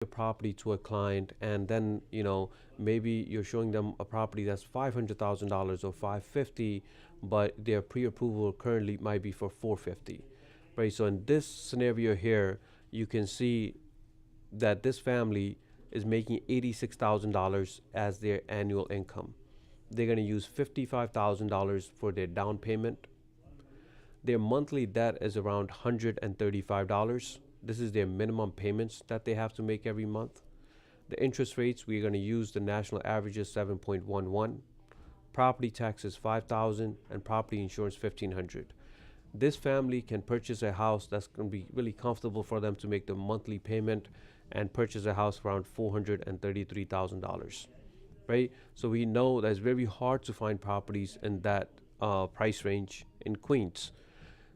a property to a client, and then maybe you're showing them a property that's $500,000 or 550, but their pre-approval currently might be for 450, right? So in this scenario here, you can see that this family is making $86,000 as their annual income. They're going to use $55,000 for their down payment. Their monthly debt is around $135. This is their minimum payments that they have to make every month. The interest rates, we're going to use the national average is 7.11. Property taxes 5,000 and property insurance 1,500. This family can purchase a house that's going to be really comfortable for them to make the monthly payment and purchase a house around $433,000, right? So we know that it's very hard to find properties in that price range in Queens.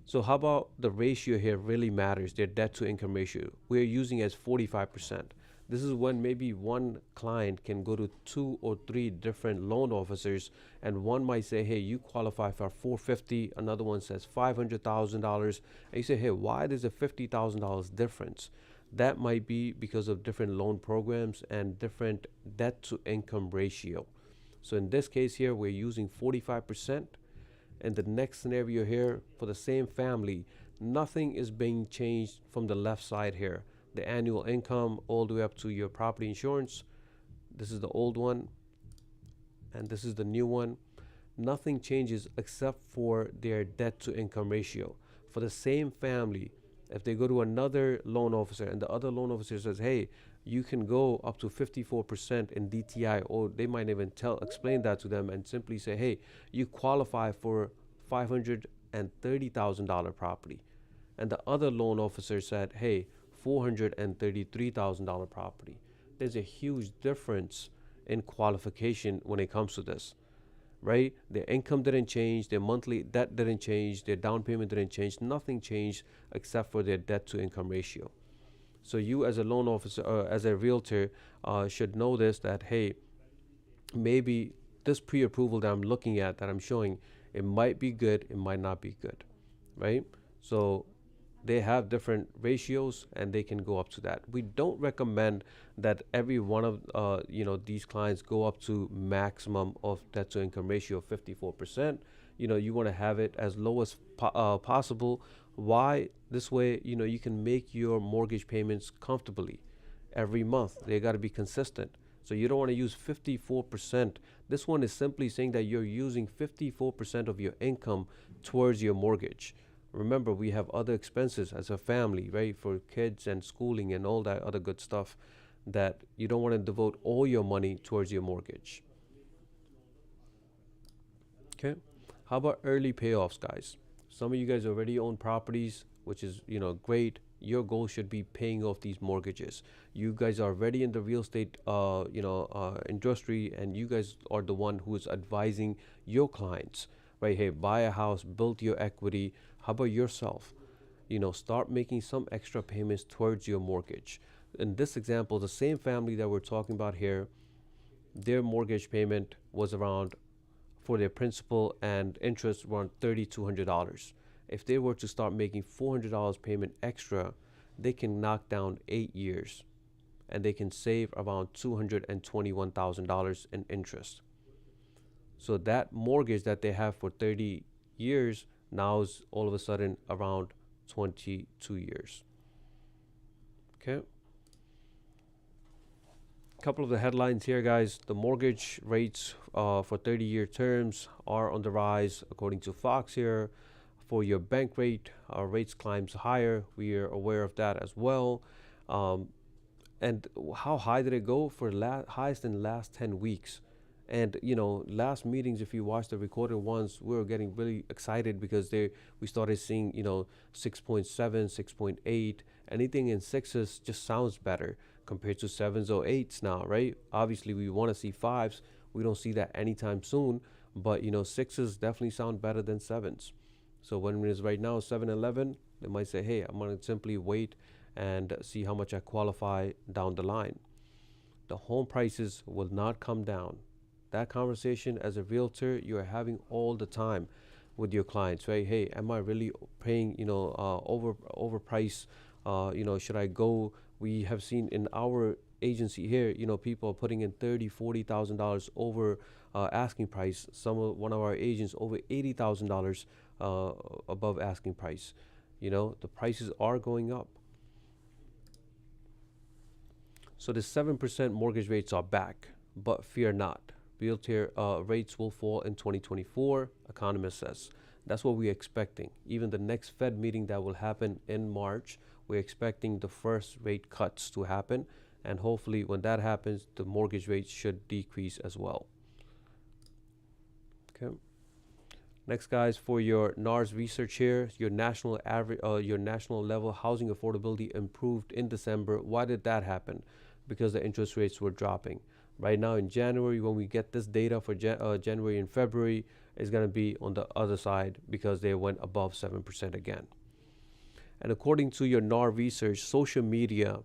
So how about the ratio here really matters, their debt to income ratio. We're using as 45%. This is when maybe one client can go to 2 or 3 different loan officers, and one might say, hey, you qualify for 450, another one says $500,000, and you say, hey, why there's a $50,000 difference? That might be because of different loan programs and different debt to income ratio. So in this case here, we're using 45%. In the next scenario here, for the same family, nothing is being changed from the left side here. The annual income all the way up to your property insurance. This is the old one, and this is the new one. Nothing changes except for their debt to income ratio. For the same family, if they go to another loan officer and the other loan officer says, hey, you can go up to 54% in DTI, or they might even explain that to them and simply say, hey, you qualify for $530,000 property. And the other loan officer said, hey, $433,000 property. There's a huge difference in qualification when it comes to this, right? Their income didn't change, their monthly debt didn't change, their down payment didn't change, nothing changed except for their debt to income ratio. So you as a loan officer or as a realtor should know this, that hey, maybe this pre-approval that I'm looking at, that I'm showing, it might be good, it might not be good, right? So they have different ratios and they can go up to that. We don't recommend that every one of these clients go up to maximum of debt to income ratio of 54%. You want to have it as low as possible. Why? This way, you can make your mortgage payments comfortably every month. They got to be consistent. So you don't want to use 54%. This one is simply saying that you're using 54% of your income towards your mortgage. Remember, we have other expenses as a family, right? For kids and schooling and all that other good stuff, that you don't want to devote all your money towards your mortgage. Okay. How about early payoffs, guys? Some of you guys already own properties, which is, great. Your goal should be paying off these mortgages. You guys are already in the real estate, industry, and you guys are the one who is advising your clients, right? Hey, buy a house, build your equity. How about yourself? Start making some extra payments towards your mortgage. In this example, the same family that we're talking about here, their mortgage payment was around, for their principal and interest, around $3,200. If they were to start making $400 payment extra, they can knock down 8 years and they can save around $221,000 in interest. So that mortgage that they have for 30 years now is all of a sudden around 22 years. Okay. Couple of the headlines here, guys. The mortgage rates for 30-year terms are on the rise, according to Fox here. For your bank rate, rates climbs higher. We are aware of that as well. And how high did it go? For highest in the last 10 weeks. And last meetings, if you watch the recorded ones, we were getting really excited because we started seeing 6.7, 6.8. Anything in sixes just sounds better compared to sevens or eights now, right? Obviously, we want to see fives. We don't see that anytime soon, but sixes definitely sound better than sevens. So when it is right now 7-11, they might say, hey, I'm going to simply wait and see how much I qualify down the line. The home prices will not come down. That conversation as a realtor you are having all the time with your clients, right? Hey, am I really paying overpriced? Should I go We have seen in our agency here, people are putting in 30, $40,000 over asking price. One of our agents over $80,000 uh, above asking price. The prices are going up. So the 7% mortgage rates are back, but fear not. Realtor rates will fall in 2024, economist says. That's what we're expecting. Even the next Fed meeting that will happen in March, we're expecting the first rate cuts to happen. And hopefully, when that happens, the mortgage rates should decrease as well. Okay. Next, guys, for your NARS research here, your national level housing affordability improved in December. Why did that happen? Because the interest rates were dropping. Right now in January, when we get this data for January and February, it's going to be on the other side because they went above 7% again. And according to your NAR research, social media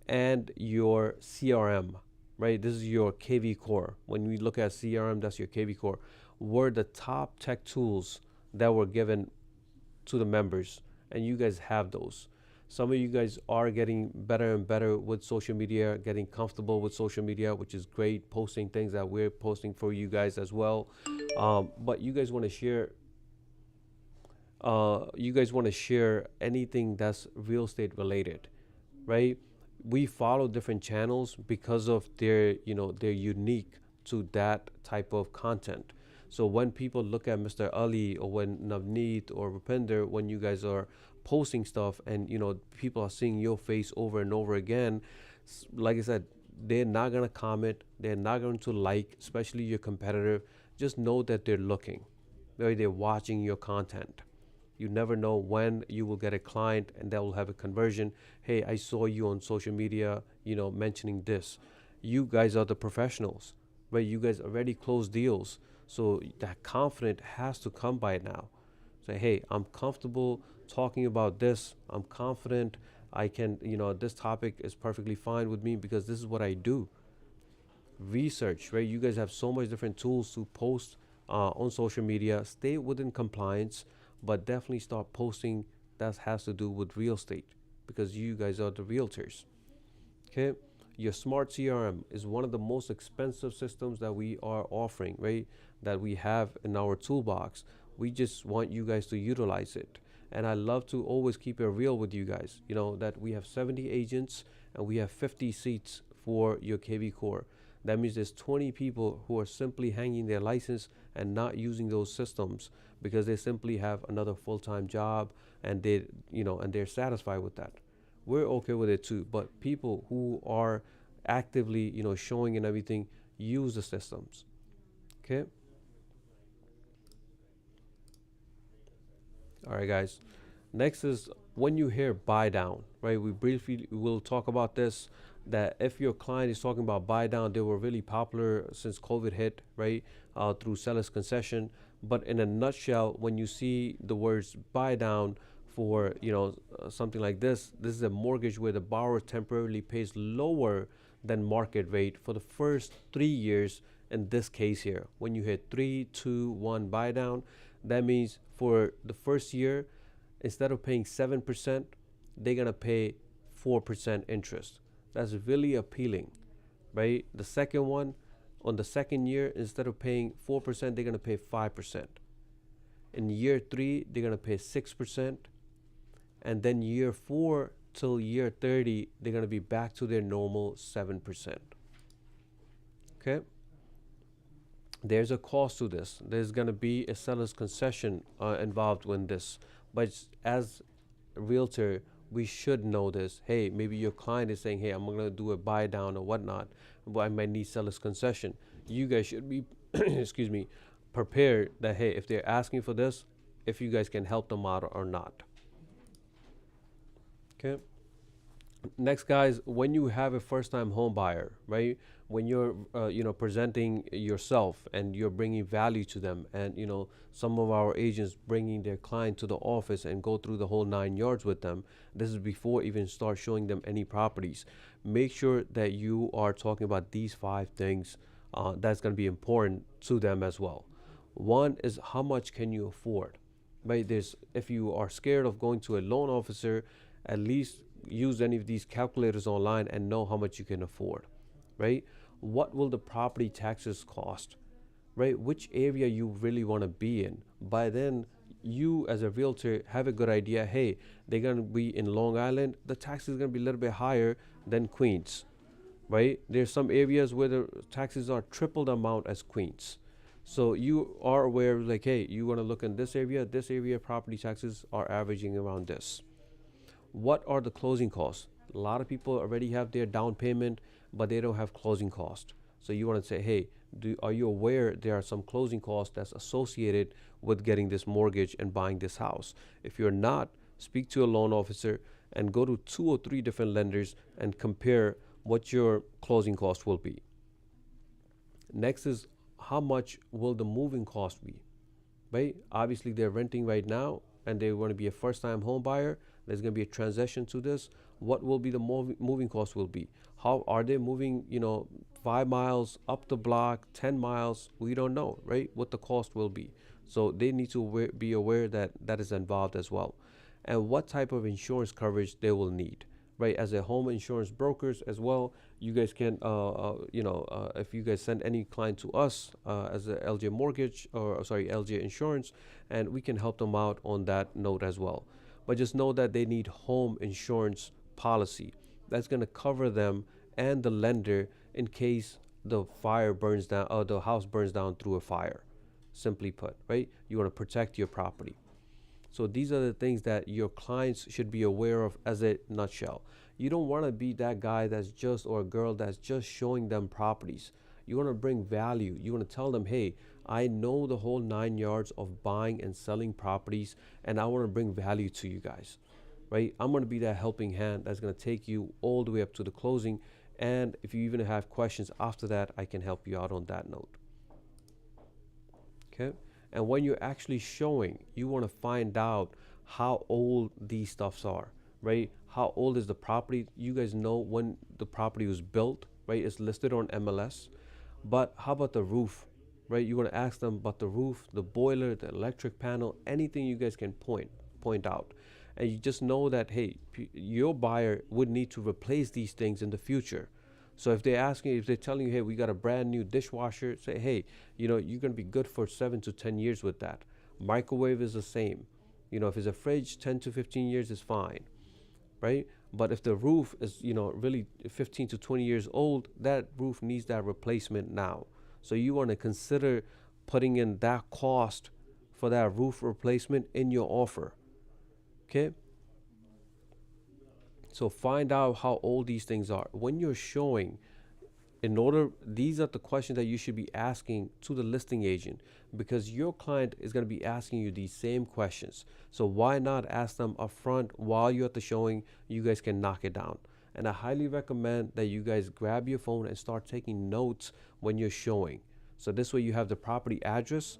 and your CRM, right? This is your KV core. When we look at CRM, that's your KV core, were the top tech tools that were given to the members, and you guys have those. Some of you guys are getting better and better with social media, getting comfortable with social media, which is great, posting things that we're posting for you guys as well. But you guys want to share anything that's real estate related, right? We follow different channels because of they're unique to that type of content. So when people look at Mr. Ali or when Navneet or Rupinder, when you guys are posting stuff and people are seeing your face over and over again, like I said, they're not gonna comment, they're not going to like, especially your competitor. Just know that they're looking, right? They're watching your content. You never know when you will get a client and that will have a conversion. Hey, I saw you on social media, mentioning this. You guys are the professionals, right? You guys already closed deals. So that confidence has to come by now. Say, hey, I'm comfortable talking about this. I'm confident I can, this topic is perfectly fine with me because this is what I do. Research, right? You guys have so much different tools to post on social media. Stay within compliance, but definitely start posting that has to do with real estate because you guys are the realtors. Okay. Your smart CRM is one of the most expensive systems that we are offering, right? That we have in our toolbox. We just want you guys to utilize it. And I love to always keep it real with you guys. That we have 70 agents and we have 50 seats for your KV core. That means there's 20 people who are simply hanging their license and not using those systems because they simply have another full-time job and they're satisfied with that. We're okay with it too, but people who are actively, showing and everything, use the systems. Okay. All right, guys. Next is when you hear buy down, right? We briefly will talk about this. That if your client is talking about buy down, they were really popular since COVID hit, right? Through seller's concession. But in a nutshell, when you see the words buy down for something like this is a mortgage where the borrower temporarily pays lower than market rate for the first 3 years. In this case here, when you hit 3, 2, 1 buy down, that means for the first year, instead of paying 7%, they're gonna pay 4% interest. That's really appealing, right? The second one, on the second year, instead of paying 4%, they're gonna pay 5%. In year 3, they're gonna pay 6%, and then year 4 till year 30, they're gonna be back to their normal 7%. Okay. There's a cost to this. There's going to be a seller's concession involved in this. But as a realtor, we should know this. Hey, maybe your client is saying, hey, I'm going to do a buy down or whatnot, but I might need seller's concession. You guys should be, excuse me, prepared that, hey, if they're asking for this, if you guys can help them out or not. Okay. Next, guys, when you have a first-time home buyer, right? When you're, presenting yourself and you're bringing value to them, and some of our agents bringing their client to the office and go through the whole 9 yards with them. This is before even start showing them any properties. Make sure that you are talking about these 5 things that's going to be important to them as well. One is how much can you afford, right? If you are scared of going to a loan officer, at least use any of these calculators online and know how much you can afford, right? What will the property taxes cost, right? Which area you really want to be in. By then, you as a realtor have a good idea. Hey, they're going to be in Long Island. The tax is going to be a little bit higher than Queens, right? There's some areas where the taxes are triple the amount as Queens. So you are aware, like, hey, you want to look in this area, property taxes are averaging around this. What are the closing costs? A lot of people already have their down payment, but they don't have closing cost. So you want to say, hey, are you aware there are some closing costs that's associated with getting this mortgage and buying this house? If you're not, speak to a loan officer and go to 2 or 3 different lenders and compare what your closing cost will be. Next is, how much will the moving cost be? Right? Obviously, they're renting right now and they want to be a first time home buyer. There's going to be a transition to this. What will be the moving cost will be? How are they moving, 5 miles up the block, 10 miles? We don't know, right? What the cost will be. So they need to be aware that that is involved as well. And what type of insurance coverage they will need, right? As a home insurance brokers as well, you guys can, if you guys send any client to us as a LJ Mortgage or sorry, LJ Insurance, and we can help them out on that note as well. But just know that they need home insurance policy that's going to cover them and the lender in case the fire burns down or the house burns down through a fire. Simply put, right? You want to protect your property. So these are the things that your clients should be aware of as a nutshell. You don't want to be that guy that's just or a girl that's just showing them properties. You want to bring value. You want to tell them, hey, I know the whole 9 yards of buying and selling properties, and I want to bring value to you guys, right? I'm going to be that helping hand that's going to take you all the way up to the closing. And if you even have questions after that, I can help you out on that note. Okay. And when you're actually showing, you want to find out how old these stuffs are, right? How old is the property? You guys know when the property was built, right? It's listed on MLS. But how about the roof, right? You want to ask them about the roof, the boiler, the electric panel, anything you guys can point out. And you just know that, hey, your buyer would need to replace these things in the future. So if they're telling you, hey, we got a brand new dishwasher, say, hey, you're going to be good for 7 to 10 years with that. Microwave is the same. If it's a fridge, 10 to 15 years is fine, right? But if the roof is, really 15 to 20 years old, that roof needs that replacement now. So you want to consider putting in that cost for that roof replacement in your offer. Okay? So find out how old these things are. When you're showing, these are the questions that you should be asking to the listing agent, because your client is going to be asking you these same questions. So why not ask them up front while you're at the showing? You guys can knock it down. And I highly recommend that you guys grab your phone and start taking notes when you're showing. So this way you have the property address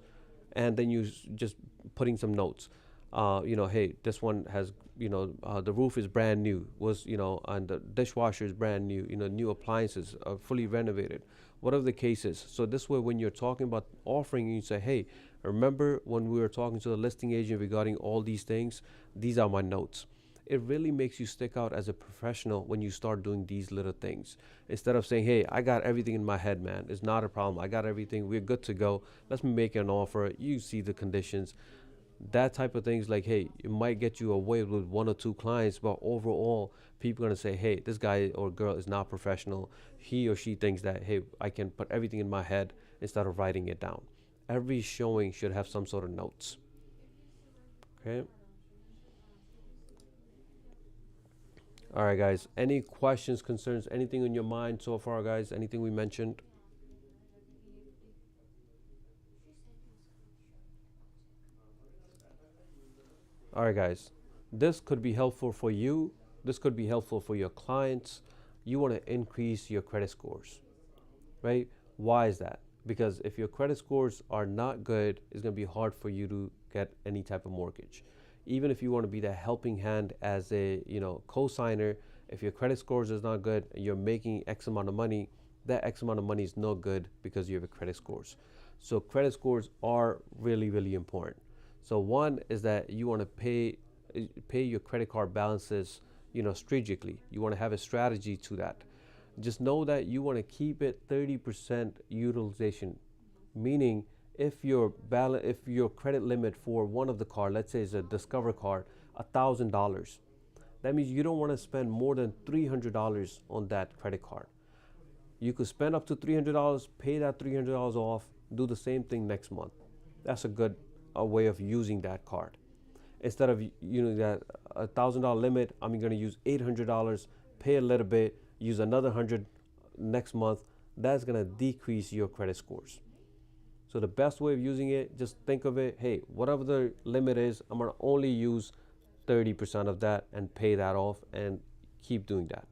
and then you just putting some notes. Hey, this one has, the roof is brand new, and the dishwasher is brand new, new appliances are fully renovated, whatever the case is. So this way, when you're talking about offering, you say, hey, remember when we were talking to the listing agent regarding all these things? These are my notes. It really makes you stick out as a professional when you start doing these little things. Instead of saying, hey, I got everything in my head, man. It's not a problem. I got everything. We're good to go. Let's make an offer. You see the conditions. That type of things, like, hey, it might get you away with 1 or 2 clients, but overall people are going to say, hey, this guy or girl is not professional. He or she thinks that, hey, I can put everything in my head instead of writing it down. Every showing should have some sort of notes. Okay. All right, guys, any questions, concerns, anything in your mind so far, guys? Anything we mentioned? All right, guys, this could be helpful for you. This could be helpful for your clients. You want to increase your credit scores, right? Why is that? Because if your credit scores are not good, it's going to be hard for you to get any type of mortgage. Even if you want to be the helping hand as a, co-signer, if your credit scores is not good and you're making X amount of money, that X amount of money is no good because you have a credit scores. So credit scores are really, really important. So one is that you want to pay your credit card balances, strategically. You want to have a strategy to that. Just know that you want to keep it 30% utilization, meaning if your credit limit for one of the card, let's say is a Discover card, $1,000, that means you don't want to spend more than $300 on that credit card. You could spend up to $300, pay that $300 off, do the same thing next month. That's a good way of using that card. Instead of that $1,000 limit, I'm going to use $800, pay a little bit, use another 100 next month. That's going to decrease your credit scores. So the best way of using it, just think of it, hey, whatever the limit is, I'm going to only use 30% of that and pay that off, and keep doing that.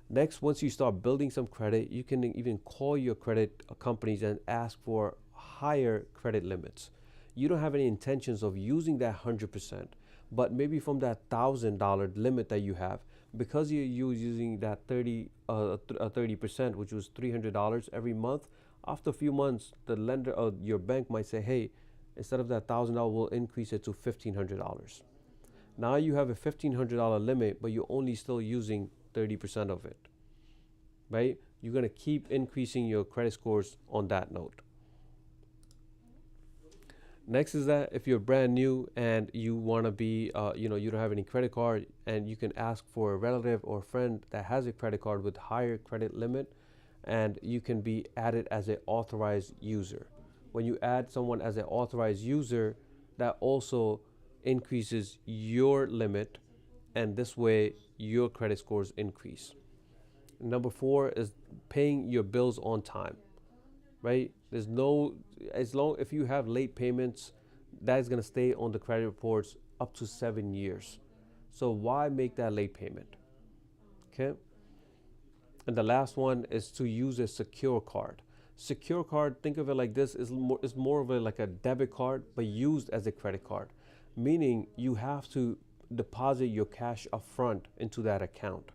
Next, once you start building some credit, you can even call your credit companies and ask for higher credit limits. You don't have any intentions of using that 100%, but maybe from that $1,000 limit that you have, because you're using that 30%, which was $300 every month, after a few months, the lender or your bank might say, hey, instead of that $1,000, we'll increase it to $1,500. Now you have a $1,500 limit, but you're only still using 30% of it, right? You're going to keep increasing your credit scores on that note. Next is that if you're brand new and you want to be, you don't have any credit card, and you can ask for a relative or friend that has a credit card with higher credit limit, and you can be added as an authorized user. When you add someone as an authorized user, that also increases your limit, and this way your credit scores increase. Number 4 is paying your bills on time, right? There's no, if you have late payments, that is going to stay on the credit reports up to 7 years. So why make that late payment? Okay. And the last one is to use a secure card. Secure card, think of it like this, is more of like a debit card, but used as a credit card, meaning you have to deposit your cash upfront into that account,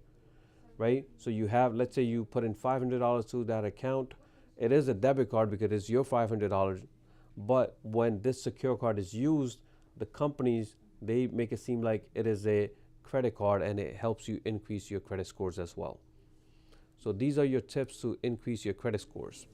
right? So you have, let's say you put in $500 to that account. It is a debit card because it's your $500, but when this secure card is used, the companies, they make it seem like it is a credit card, and it helps you increase your credit scores as well. So these are your tips to increase your credit scores.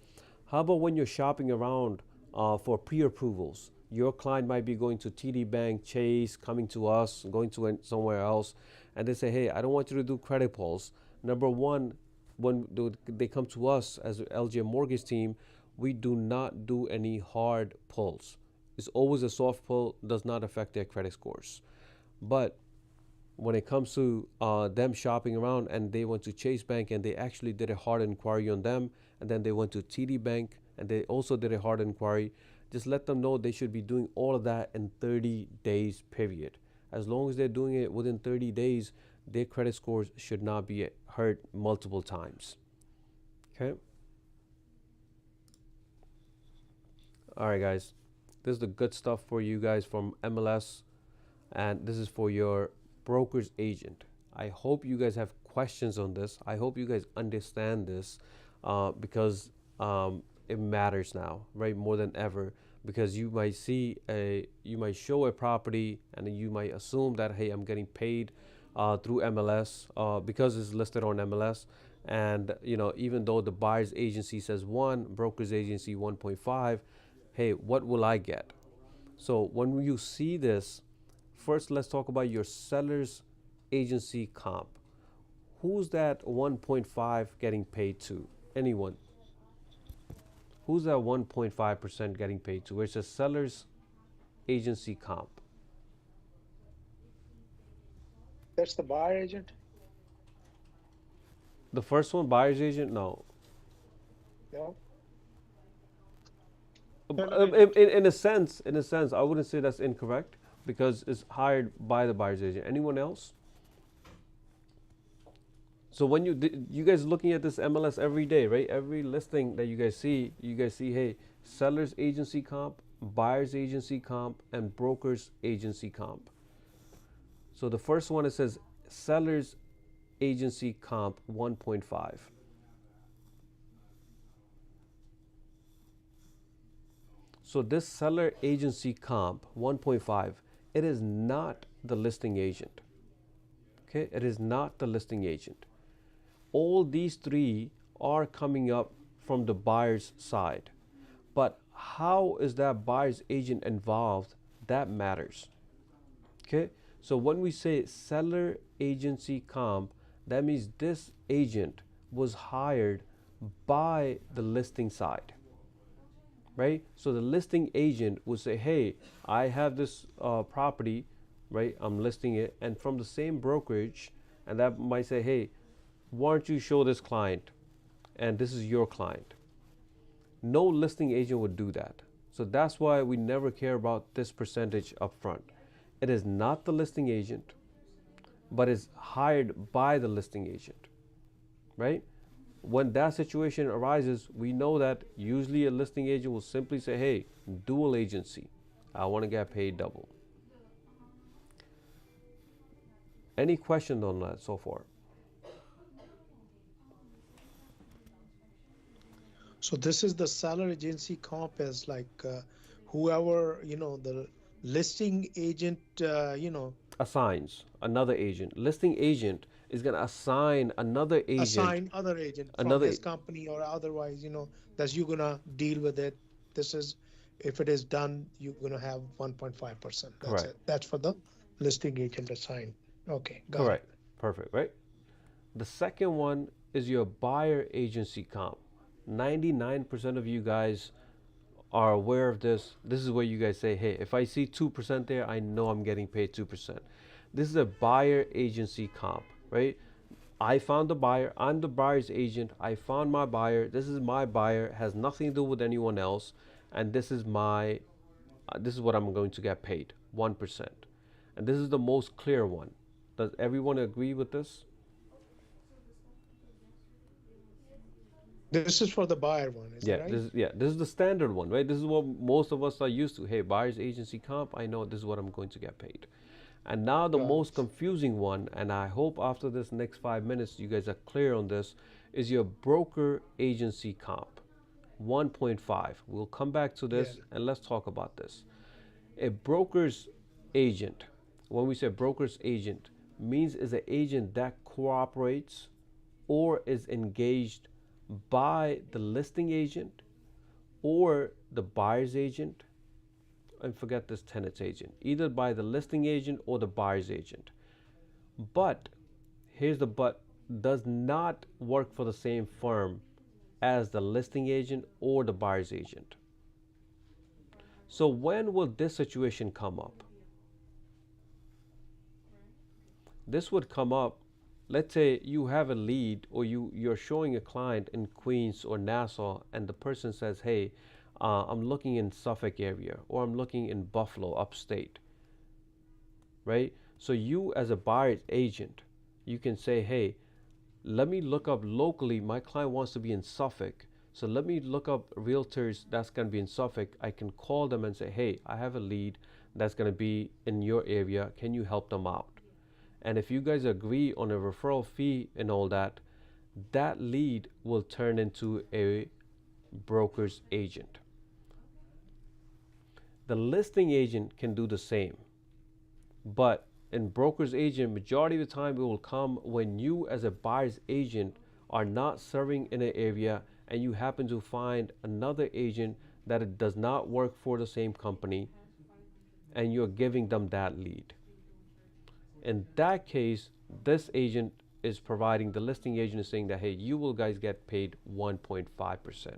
How about when you're shopping around for pre-approvals? Your client might be going to TD Bank, Chase, coming to us, going to somewhere else, and they say, hey, I don't want you to do credit pulls. Number one, when they come to us as an LJ Mortgage team, we do not do any hard pulls. It's always a soft pull, does not affect their credit scores. But when it comes to them shopping around and they went to Chase Bank and they actually did a hard inquiry on them, and then they went to TD Bank and they also did a hard inquiry, just let them know they should be doing all of that in 30 days period. As long as they're doing it within 30 days, their credit scores should not be hurt multiple times. Okay. All right, guys. This is the good stuff for you guys from MLS, and this is for your broker's agent. I hope you guys have questions on this. I hope you guys understand this because it matters now, right? More than ever, because you might you might show a property and you might assume that, hey, I'm getting paid through MLS because it's listed on MLS. And, even though the buyer's agency says 1, broker's agency 1.5, hey, what will I get? So when you see this, first, let's talk about your seller's agency comp. Who's that 1.5 getting paid to? Anyone? Who's that 1.5% getting paid to? It's a seller's agency comp. That's the buyer agent? The first one, buyer's agent? No. No. Seller In, agent. in a sense, I wouldn't say that's incorrect because it's hired by the buyer's agent. Anyone else? So when you guys looking at this MLS every day, right? Every listing that you guys see, hey, seller's agency comp, buyer's agency comp, and broker's agency comp. So the first one, it says seller's agency comp 1.5. So this seller agency comp 1.5, it is not the listing agent. Okay, it is not the listing agent. All these three are coming up from the buyer's side. But how is that buyer's agent involved? That matters. Okay, so when we say seller agency comp, that means this agent was hired by the listing side, right? So the listing agent would say, hey, I have this property, right? I'm listing it, and from the same brokerage, and that might say, hey, why don't you show this client, and this is your client. No listing agent would do that. So that's why we never care about this percentage up front. It is not the listing agent, but is hired by the listing agent, right? When that situation arises, we know that usually a listing agent will simply say, hey, dual agency, I want to get paid double. Any questions on that so far? So this is the seller agency comp as like whoever, the listing agent, Assigns another agent. Listing agent is going to assign another agent, assign other agent from another, his company or otherwise, that you're gonna deal with it. This is, if it is done, you're gonna have 1.5%. That's correct, it. That's for the listing agent assign. Okay, got it. correct, perfect, right? The second one is your buyer agency comp. 99% of you guys are aware of this. This is where you guys say, hey, if I see 2% there, I know I'm getting paid 2%. This is a buyer agency comp, right? I found the buyer. I'm the buyer's agent. I found my buyer. This is my buyer. Has nothing to do with anyone else. And this is my, this is what I'm going to get paid, 1%. And this is the most clear one. Does everyone agree with this? This is for the buyer one, is that right? This is the standard one, right? This is what most of us are used to. Hey, buyer's agency comp, I know this is what I'm going to get paid. And now the Got most it. confusing one, and I hope after this next 5 minutes you guys are clear on this, is your broker agency comp. 1.5. We'll come back to Yeah. this and let's talk about this. A broker's agent, when we say broker's agent, means is an agent that cooperates or is engaged by the listing agent or the buyer's agent, and forget this tenant's agent, either by the listing agent or the buyer's agent. But here's the but, does not work for the same firm as the listing agent or the buyer's agent. So when will this situation come up? This would come up, let's say you have a lead or you're showing a client in Queens or Nassau and the person says, hey, I'm looking in Suffolk area or I'm looking in Buffalo upstate, right? So you as a buyer's agent, you can say, hey, let me look up locally. My client wants to be in Suffolk. So let me look up realtors that's going to be in Suffolk. I can call them and say, hey, I have a lead that's going to be in your area. Can you help them out? And if you guys agree on a referral fee and all that, that lead will turn into a broker's agent. The listing agent can do the same, but in broker's agent, majority of the time it will come when you as a buyer's agent are not serving in an area and you happen to find another agent that it does not work for the same company and you're giving them that lead. In that case, this agent is providing, the listing agent is saying that, hey, you will guys get paid 1.5%.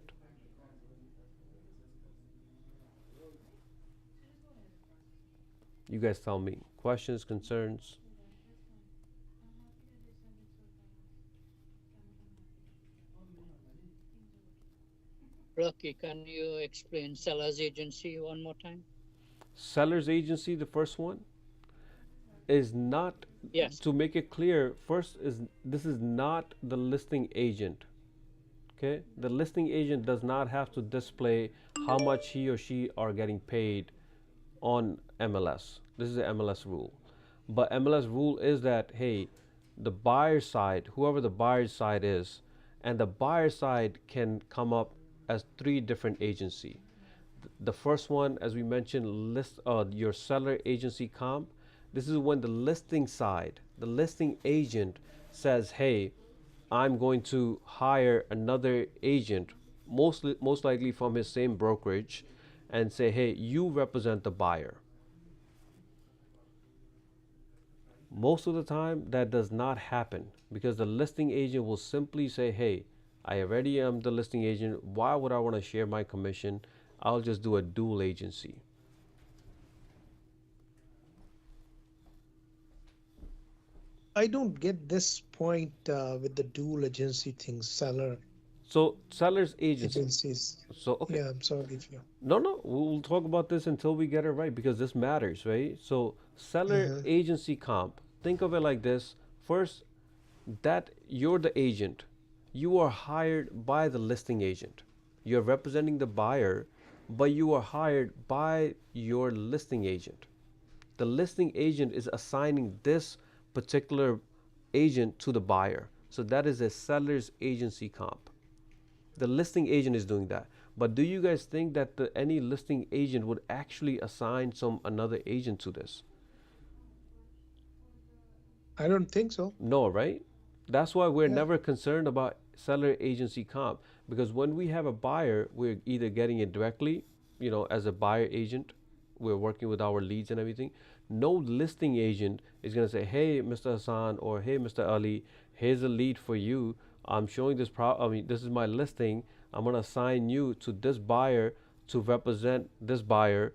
You guys tell me. Questions, concerns? Rocky, can you explain seller's agency one more time? Seller's agency, the first one, is not, Yes. to make it clear, first is this is not the listing agent. Okay? The listing agent does not have to display how much he or she are getting paid on MLS. This is the MLS rule. But MLS rule is that, hey, the buyer side, whoever the buyer side is, and the buyer side can come up as three different agency. The first one, as we mentioned, list your seller agency comp. This is when the listing side, the listing agent says, "Hey, I'm going to hire another agent, most likely from his same brokerage, and say, hey, you represent the buyer." Most of the time, that does not happen because the listing agent will simply say, hey, I already am the listing agent. Why would I want to share my commission? I'll just do a dual agency. I don't get this point with the dual agency thing, seller So, seller's agency. agencies. So, okay. Yeah, I'm sorry if you. No, no, we'll talk about this until we get it right because this matters, right? So, seller Uh-huh. agency comp, think of it like this. First, that you're the agent. You are hired by the listing agent. You're representing the buyer, but you are hired by your listing agent. The listing agent is assigning this particular agent to the buyer. So that is a seller's agency comp. The listing agent is doing that. But do you guys think that any listing agent would actually assign some another agent to this? I don't think so. No, right? That's why we're Yeah. never concerned about seller agency comp because when we have a buyer, we're either getting it directly, as a buyer agent, we're working with our leads and everything. No listing agent is going to say, "Hey, Mr. Hassan," or "Hey, Mr. Ali, here's a lead for you. I'm showing this is my listing. I'm going to assign you to this buyer to represent this buyer."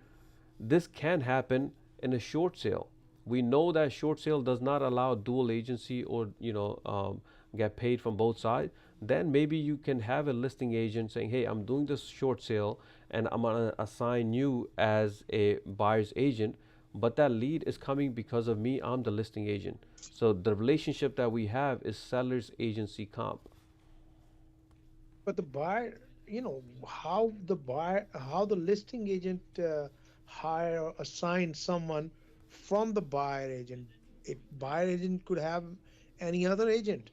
This can happen in a short sale. We know that short sale does not allow dual agency or get paid from both sides. Then maybe you can have a listing agent saying, "Hey, I'm doing this short sale and I'm gonna assign you as a buyer's agent, but that lead is coming because of me. I'm the listing agent." So the relationship that we have is seller's agency comp. But the buyer, how the listing agent hire or assign someone from the buyer agent. It buyer agent could have any other agent.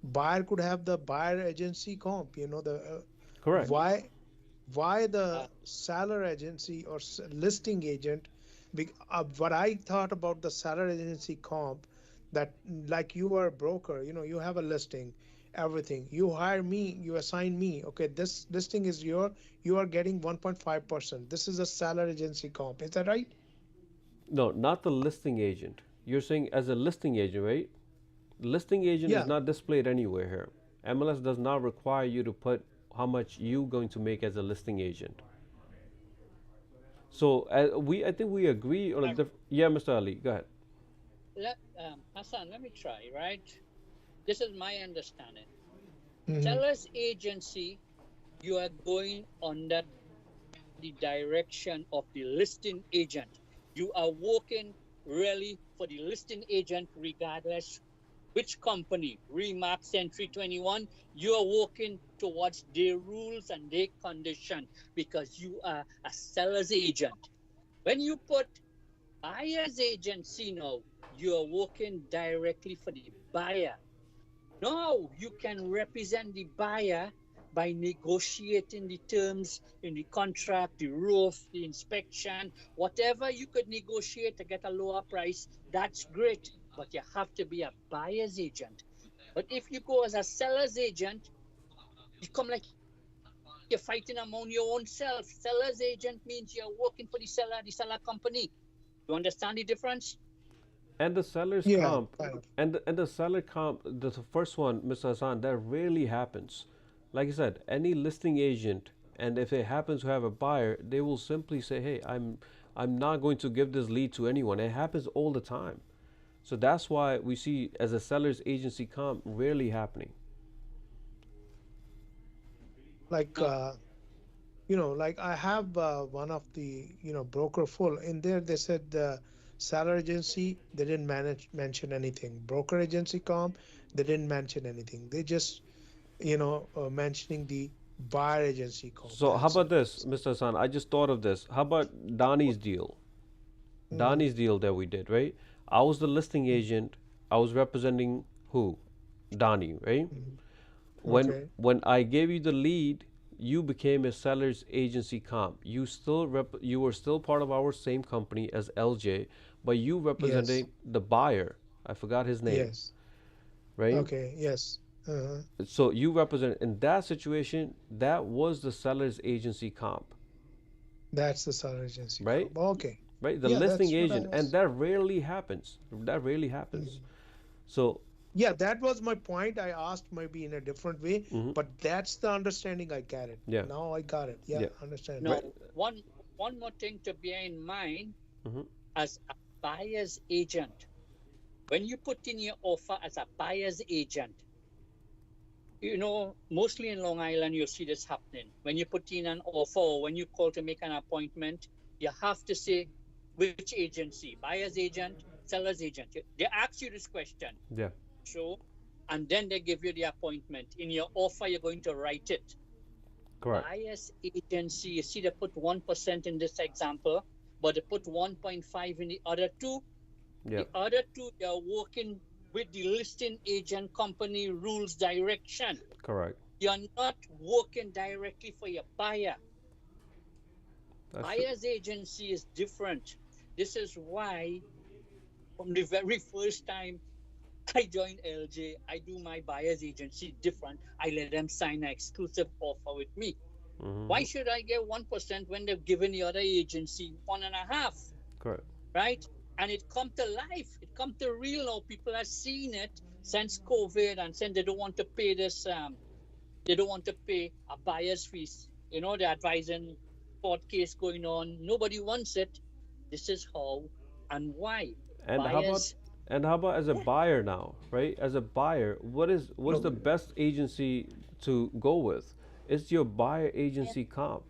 Buyer could have the buyer agency comp. The Correct. why why Uh, the seller agency or listing agent. What I thought about the seller agency comp, that like you are a broker, you have a listing, everything, you hire me, you assign me, okay, this listing is you are getting 1.5%. This is a seller agency comp, is that right? No, not the listing agent. You're saying as a listing agent, right? Listing agent is Yeah. not displayed anywhere here. MLS does not require you to put how much you going to make as a listing agent. So I think we agree on a uh, different. Yeah, Mr. Ali, go ahead. Hassan, let me try, right? This is my understanding. Hmm. Seller's agency, you are going under the direction of the listing agent. You are working really for the listing agent, regardless which company, Remark, Century 21, you are working towards their rules and their condition because you are a seller's agent. When you put buyer's agency now, you are working directly for the buyer. Now you can represent the buyer by negotiating the terms in the contract, the roof, the inspection, whatever you could negotiate to get a lower price, that's great. But you have to be a buyer's agent. But if you go as a seller's agent, you come like you're fighting among your own self. Seller's agent means you're working for the seller company. You understand the difference? And the seller's Yeah, comp, kind of. and the seller comp, the first one, Mr. Hassan, that rarely happens. Like I said, any listing agent, and if it happens to have a buyer, they will simply say, "Hey, I'm not going to give this lead to anyone." It happens all the time. So that's why we see as a seller's agency comp rarely happening. Like like I have one of the broker full in there. They said the seller agency, they didn't manage mention anything. Broker agency comp, they didn't mention anything. They just mentioning the buyer agency comp. So how That's about it. this, Mr. Hassan? I just thought of this. How about Donnie's deal? Hmm. Donnie's deal that we did, right? I was the listing agent. I was representing who? Donnie, right? Hmm. when Okay. when I gave you the lead, you became a seller's agency comp. You were still part of our same company as LJ, but you Yes. representing the buyer. I forgot his name, Yes. right? Okay. Yes. So you represent in that situation, that was the seller's agency comp, That's the seller agency right? comp. Okay. Right? The Yeah, listing that's what I agent, and was. that rarely happens. That rarely happens. Mhm. So, Yeah, that was my point. I asked maybe in a different way, mhm, but that's the understanding I get it. yeah, Now I got it. Yeah, yeah, understandable. right. Now, one more thing to bear in mind Hmm. as a buyer's agent. When you put in your offer as a buyer's agent, mostly in Long Island, you'll see this happening. When you put in an offer or when you call to make an appointment, you have to say which agency, buyer's agent, seller's agent. They ask you this question. Yeah, So, and then they give you the appointment. In your offer, you're going to write it. correct. Buyer's agency, you see, they put 1% in this example, but they put 1.5 in the other two. Yeah, The other two, they're working with the listing agent company rules direction. correct. You're not working directly for your buyer. That's true. Buyer's agency is different. This is why, from the very first time I joined LJ, I do my buyer's agency different. I let them sign an exclusive offer with me. Why Hmm. should I get 1% when they've given the other agency 1.5? Correct. Right? And it come to life. It come to real now. People have seen it since COVID and saying they don't want to pay this. They don't want to pay a buyer's fees. They're advising court case going on. Nobody wants it. This is how and why And how about buyers. as a Yeah, buyer now, right? As a buyer, what's the Okay. best agency to go with? It's your buyer yeah, agency comp.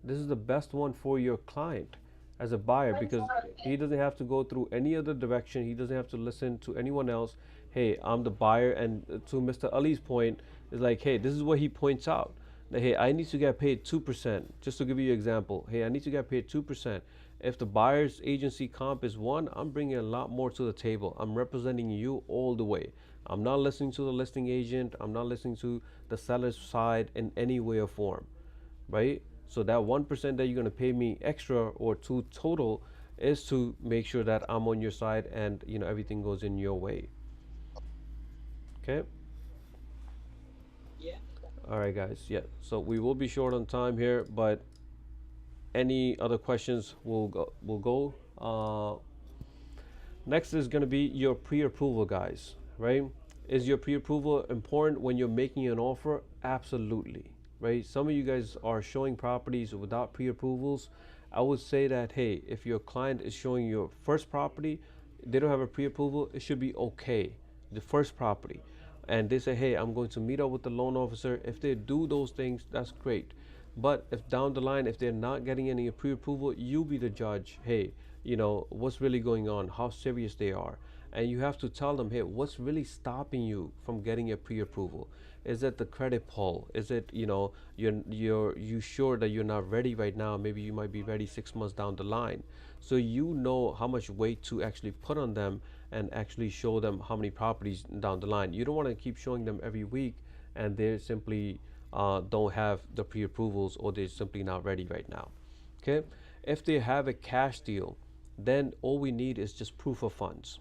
This is the best one for your client as a buyer because he doesn't have to go through any other direction. He doesn't have to listen to anyone else. Hey, I'm the buyer, and to Mr. Ali's point, is like, hey, this is what he points out. That, hey, I need to get paid 2%. Just to give you an example, hey, I need to get paid 2%. If the buyer's agency comp is one, I'm bringing a lot more to the table. I'm representing you all the way. I'm not listening to the listing agent. I'm not listening to the seller's side in any way or form, right? So that 1% that you're going to pay me extra or two total is to make sure that I'm on your side and everything goes in your way. Okay. yeah. All right, guys. Yeah. So we will be short on time here, but any other questions will go. Will go. Next is going to be your pre-approval, guys, right? Is your pre-approval important when you're making an offer? Absolutely, right? Some of you guys are showing properties without pre-approvals. I would say that, hey, if your client is showing your first property, they don't have a pre-approval, it should be okay. The first property. And they say, hey, I'm going to meet up with the loan officer. If they do those things, that's great. But if down the line, if they're not getting any pre-approval, you be the judge. Hey, what's really going on, how serious they are, and you have to tell them, hey, what's really stopping you from getting a pre-approval? Is it the credit pull? Is it, you sure that you're not ready right now? Maybe you might be ready 6 months down the line. So you know how much weight to actually put on them and actually show them how many properties down the line. You don't want to keep showing them every week and they simply don't have the pre-approvals or they're simply not ready right now. Okay. If they have a cash deal, then all we need is just proof of funds,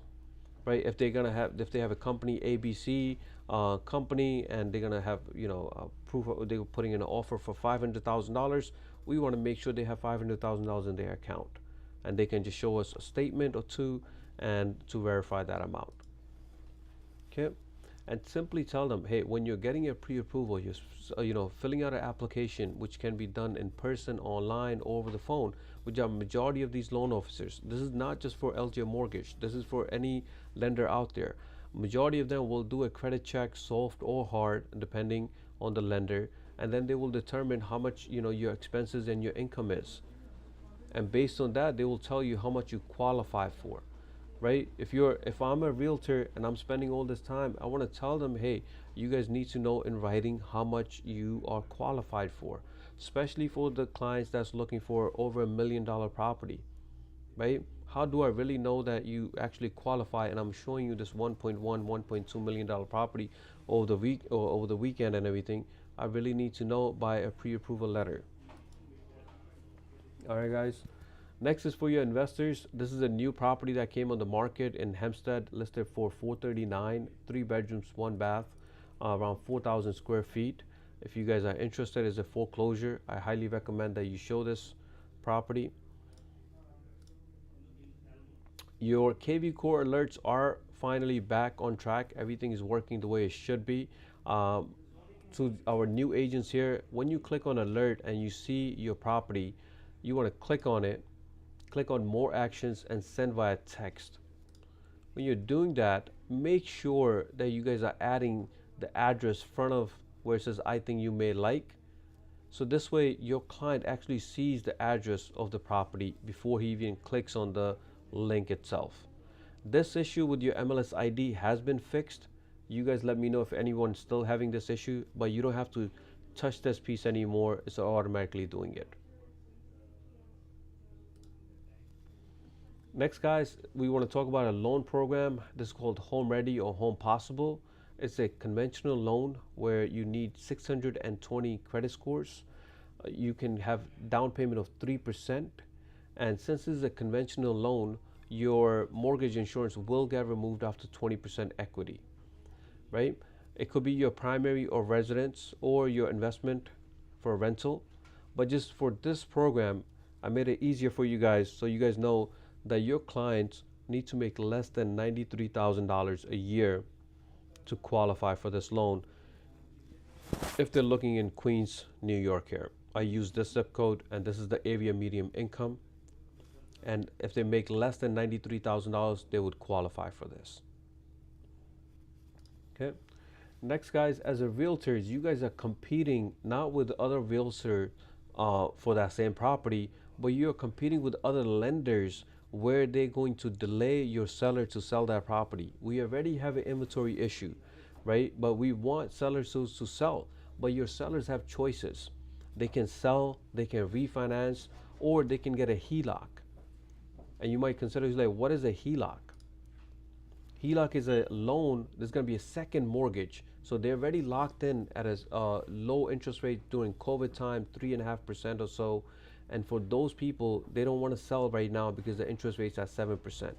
right? If they have a company ABC company and they're gonna have proof of, they're putting in an offer for $500,000, we want to make sure they have $500,000 in their account, and they can just show us a statement or two and to verify that amount. Okay. And simply tell them, hey, when you're getting a pre-approval, you're filling out an application, which can be done in person, online, or over the phone, which are majority of these loan officers. This is not just for LJ Mortgage. This is for any lender out there. Majority of them will do a credit check, soft or hard, depending on the lender, and then they will determine how much your expenses and your income is, and based on that they will tell you how much you qualify for, right? If I'm a realtor and I'm spending all this time, I want to tell them, hey, you guys need to know in writing how much you are qualified for, especially for the clients that's looking for over $1 million property, right? How do I really know that you actually qualify and I'm showing you this 1.1 $1.2 million property over the week or over the weekend and everything? I really need to know by a pre-approval letter. All right, guys. Next is for your investors. This is a new property that came on the market in Hempstead, listed for 439, 3 bedrooms, 1 bath, around 4,000 square feet. If you guys are interested, it's a foreclosure. I highly recommend that you show this property. Your KV Core alerts are finally back on track. Everything is working the way it should be. Um, to our new agents here, when you click on alert and you see your property, you want to click on it, click on more actions and send via text. When you're doing that, make sure that you guys are adding the address front of where it says I think you may like. So this way your client actually sees the address of the property before he even clicks on the link itself. This issue with your MLS ID has been fixed. You guys let me know if anyone's still having this issue, but you don't have to touch this piece anymore. It's automatically doing it. Next, guys, we want to talk about a loan program. This is called Home Ready or Home Possible. It's a conventional loan where you need 620 credit scores. You can have down payment of 3%. And since this is a conventional loan, your mortgage insurance will get removed after 20% equity, right? It could be your primary or residence or your investment for rental. But just for this program, I made it easier for you guys so you guys know that your clients need to make less than $93,000 a year to qualify for this loan if they're looking in Queens, New York here. I use this zip code and this is the area medium income. And if they make less than $93,000, they would qualify for this. Okay. Next, guys, as a realtors, you guys are competing not with other realtors for that same property, but you're competing with other lenders where they're going to delay your seller to sell that property. We already have an inventory issue, right? But we want sellers to sell. But your sellers have choices. They can sell, they can refinance, or they can get a HELOC. And you might consider, like, what is a HELOC? HELOC is a loan. There's going to be a second mortgage. So they're already locked in at a low interest rate during COVID time, 3.5% or so. And for those people, they don't want to sell right now because the interest rate's at 7%.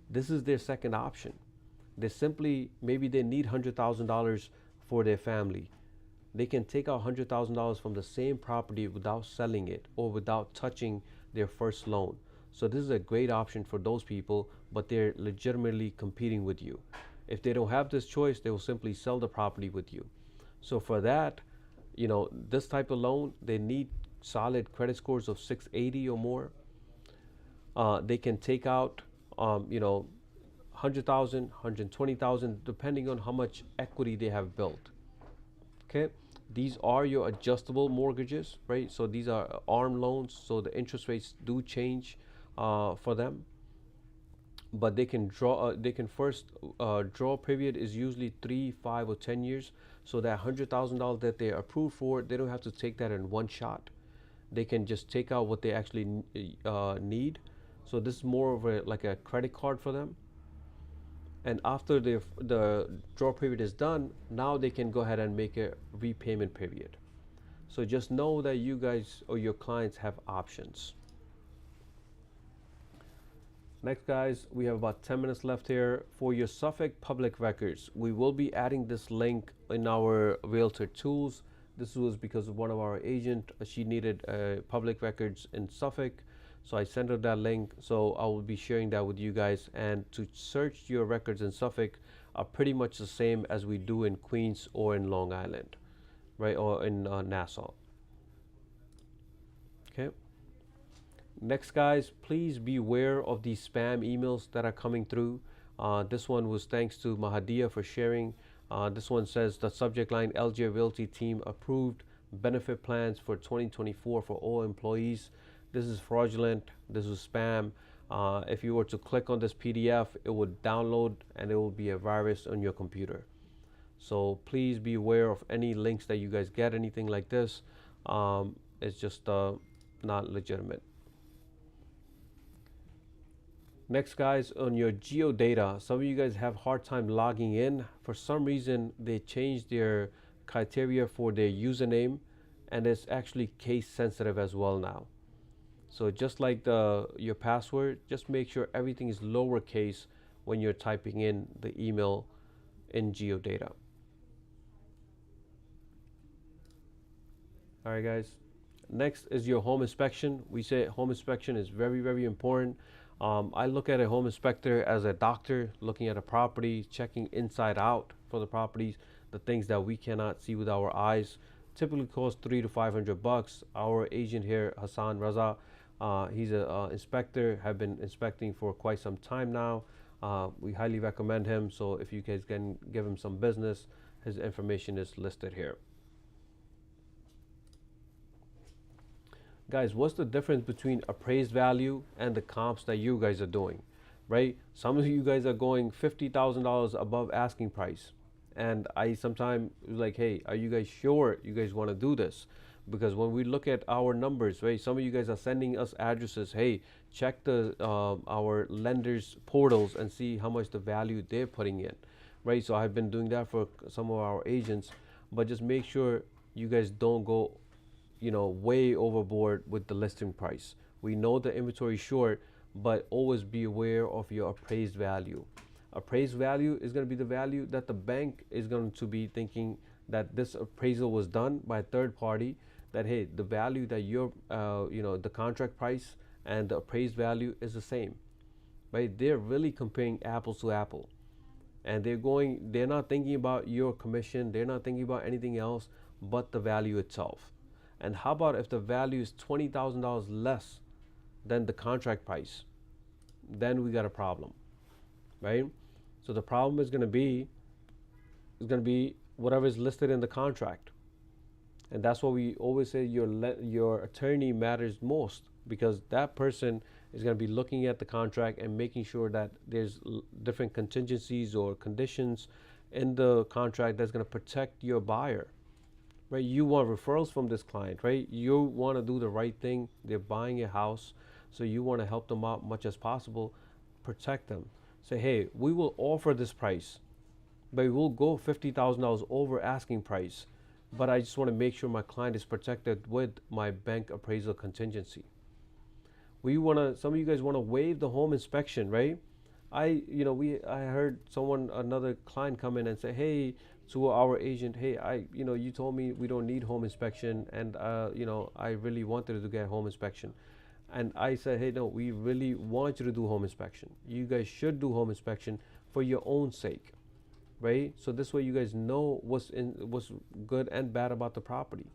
This is their second option. They simply, maybe they need $100,000 for their family. They can take out $100,000 from the same property without selling it or without touching their first loan. So this is a great option for those people, but they're legitimately competing with you. If they don't have this choice, they will simply sell the property with you. So for that, this type of loan, they need solid credit scores of 680 or more. They can take out, 100,000, 120,000, depending on how much equity they have built. Okay. These are your adjustable mortgages, right? So these are ARM loans, so the interest rates do change for them. But they can draw. They can first draw period is usually 3, 5, or 10 years. So that $100,000 that they're approved for, they don't have to take that in one shot. They can just take out what they actually need. So this is more of like a credit card for them. And after the draw period is done, now they can go ahead and make a repayment period. So just know that you guys or your clients have options. Next, guys, we have about 10 minutes left here. For your Suffolk public records, we will be adding this link in our realtor tools. This was because of one of our agent. She needed public records in Suffolk. So I sent her that link. So I will be sharing that with you guys. And to search your records in Suffolk are pretty much the same as we do in Queens or in Long Island, right? Or in Nassau. Okay. Next, guys, please be aware of these spam emails that are coming through. This one was thanks to Mahadia for sharing. This one says the subject line LJ Realty team approved benefit plans for 2024 for all employees. This is fraudulent. This is spam. If you were to click on this PDF, it would download and it will be a virus on your computer. So please be aware of any links that you guys get, anything like this. It's just not legitimate. Next, guys, on your geodata, some of you guys have hard time logging in. For some reason, they changed their criteria for their username, and it's actually case sensitive as well now. So just like the your password, just make sure everything is lowercase when you're typing in the email in geodata. All right, guys. Next is your home inspection. We say home inspection is very, very important. I look at a home inspector as a doctor looking at a property, checking inside out for the properties, the things that we cannot see with our eyes. Typically costs $300 to $500. Our agent here, Hassan Raza, he's a inspector. Have been inspecting for quite some time now. We highly recommend him. So if you guys can give him some business, his information is listed here. Guys, what's the difference between appraised value and the comps that you guys are doing, right? Some of you guys are going $50,000 above asking price. And I sometimes like, hey, are you guys sure you guys want to do this? Because when we look at our numbers, right, some of you guys are sending us addresses. Hey, check the our lenders portals and see how much the value they're putting in, right? So I've been doing that for some of our agents, but just make sure you guys don't go way overboard with the listing price. We know the inventory is short, but always be aware of your appraised value. Appraised value is going to be the value that the bank is going to be thinking that this appraisal was done by a third party, that hey, the value that the contract price and the appraised value is the same, right? They're really comparing apples to apple, and they're not thinking about your commission, they're not thinking about anything else but the value itself. And how about if the value is $20,000 less than the contract price? Then we got a problem, right? So the problem is going to be whatever is listed in the contract. And that's what we always say, your attorney matters most, because that person is going to be looking at the contract and making sure that there's different contingencies or conditions in the contract that's going to protect your buyer, right? You want referrals from this client, right? You want to do the right thing. They're buying a house, so you want to help them out much as possible, protect them. Say, hey, we will offer this price, but we'll go $50,000 over asking price. But I just want to make sure my client is protected with my bank appraisal contingency. Some of you guys want to waive the home inspection, right? I heard another client come in and say, hey, to our agent, hey, you told me we don't need home inspection, and I really wanted to get home inspection. And I said, hey, no, we really want you to do home inspection. You guys should do home inspection for your own sake, right? So this way you guys know what's good and bad about the property.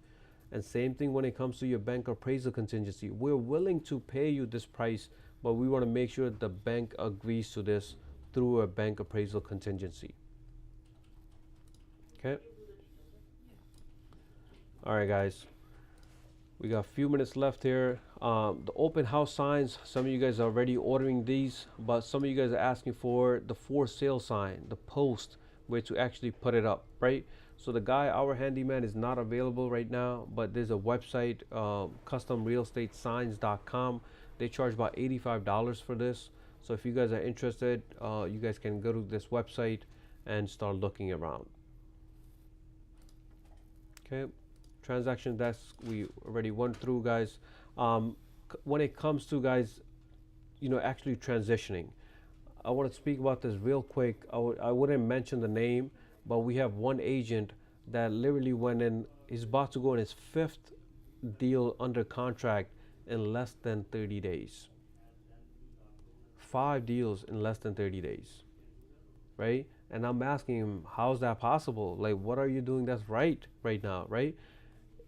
And same thing when it comes to your bank appraisal contingency. We're willing to pay you this price, but we want to make sure the bank agrees to this through a bank appraisal contingency. Okay. All right, guys. We got a few minutes left here. The open house signs, some of you guys are already ordering these, but some of you guys are asking for the for sale sign, the post where to actually put it up, right? So the guy, our handyman, is not available right now, but there's a website, customrealestatesigns.com. They charge about $85 for this. So if you guys are interested, you guys can go to this website and start looking around. Okay. Transaction desk we already went through, guys. When it comes to, guys, actually transitioning, I want to speak about this real quick. I wouldn't mention the name, but we have one agent that literally went in. He's about to go in his 5th deal under contract in less than 30 days. 5 deals in less than 30 days, right? And I'm asking him, how's that possible? Like, what are you doing that's right now, right?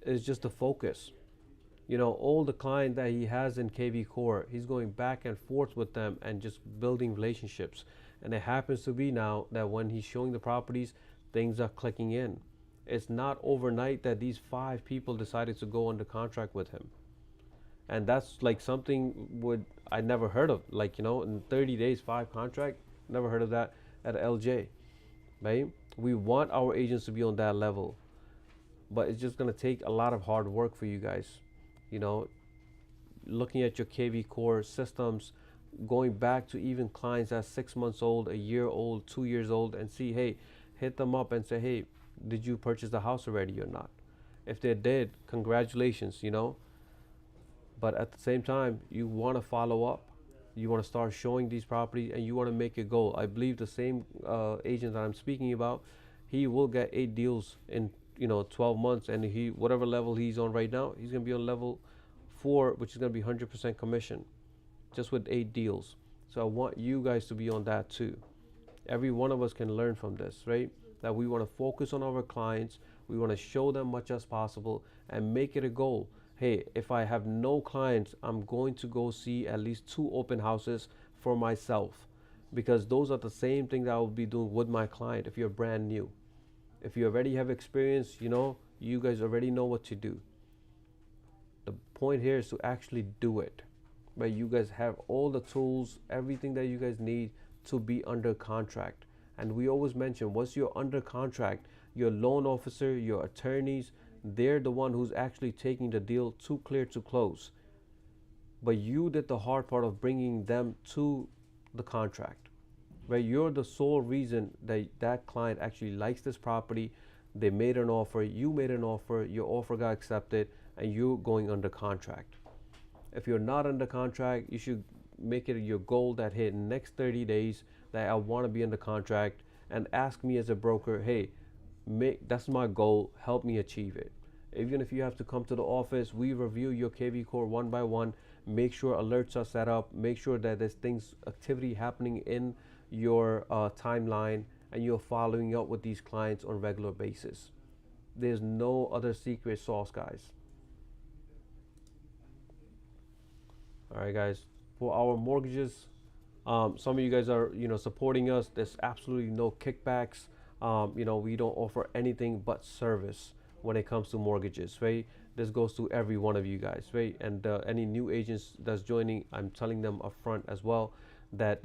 It's just the focus. All the client that he has in KV Core, he's going back and forth with them and just building relationships. And it happens to be now that when he's showing the properties, things are clicking in. It's not overnight that these 5 people decided to go under contract with him. And that's like something I never heard of. Like, in 30 days, 5 contract, never heard of that at LJ, right? We want our agents to be on that level, but it's just going to take a lot of hard work for you guys. Looking at your KV Core systems, going back to even clients that's 6 months old, a year old, 2 years old, and see, hey, hit them up and say, hey, did you purchase the house already or not? If they did, congratulations, But at the same time, you want to follow up. You want to start showing these properties, and you want to make a goal. I believe the same agent that I'm speaking about, he will get 8 deals in 12 months, and he whatever level he's on right now, he's gonna be on level 4, which is gonna be 100% commission, just with 8 deals. So I want you guys to be on that too. Every one of us can learn from this, right? That we want to focus on our clients, we want to show them much as possible and make it a goal. Hey, if I have no clients, I'm going to go see at least 2 open houses for myself, because those are the same thing that I will be doing with my client. If you're brand new, if you already have experience, you guys already know what to do. The point here is to actually do it. Right? You guys have all the tools, everything that you guys need to be under contract. And we always mention, once you're under contract, your loan officer, your attorneys, they're the one who's actually taking the deal to clear to close. But you did the hard part of bringing them to the contract. Right? You're the sole reason that that client actually likes this property. They made an offer, you made an offer, your offer got accepted, and you're going under contract. If you're not under contract, you should make it your goal that, hey, next 30 days that I want to be under contract, and ask me as a broker, hey, that's my goal, help me achieve it. Even if you have to come to the office, we review your KV core one by one, make sure alerts are set up, make sure that there's activity happening in your timeline, and you're following up with these clients on a regular basis. There's no other secret sauce, guys. All right, guys. For our mortgages, some of you guys are, supporting us. There's absolutely no kickbacks. We don't offer anything but service when it comes to mortgages, right? This goes to every one of you guys, right? And any new agents that's joining, I'm telling them upfront as well that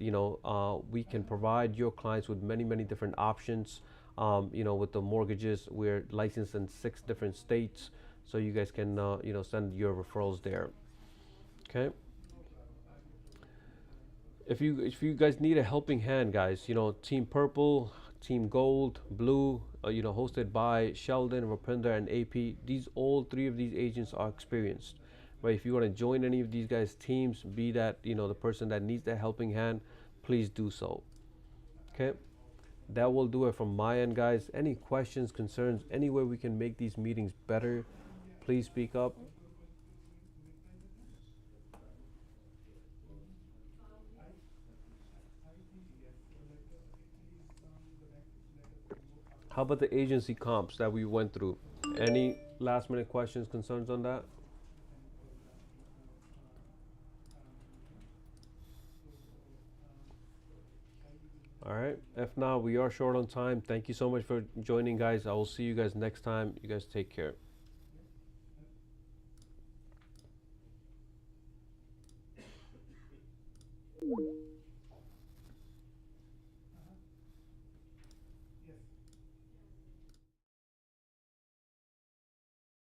we can provide your clients with many, many different options. With the mortgages, we're licensed in 6 different states, so you guys can send your referrals there. Okay. If you guys need a helping hand, guys, Team Purple, Team Gold, Blue, hosted by Sheldon, Rapinder, and AP. These all 3 of these agents are experienced. Right? If you want to join any of these guys' teams, be that the person that needs that helping hand, please do so. Okay. That will do it from my end, guys. Any questions, concerns, any way we can make these meetings better, please speak up. How about the agency comps that we went through? Any last minute questions, concerns on that? All right. If not, we are short on time. Thank you so much for joining, guys. I will see you guys next time. You guys take care.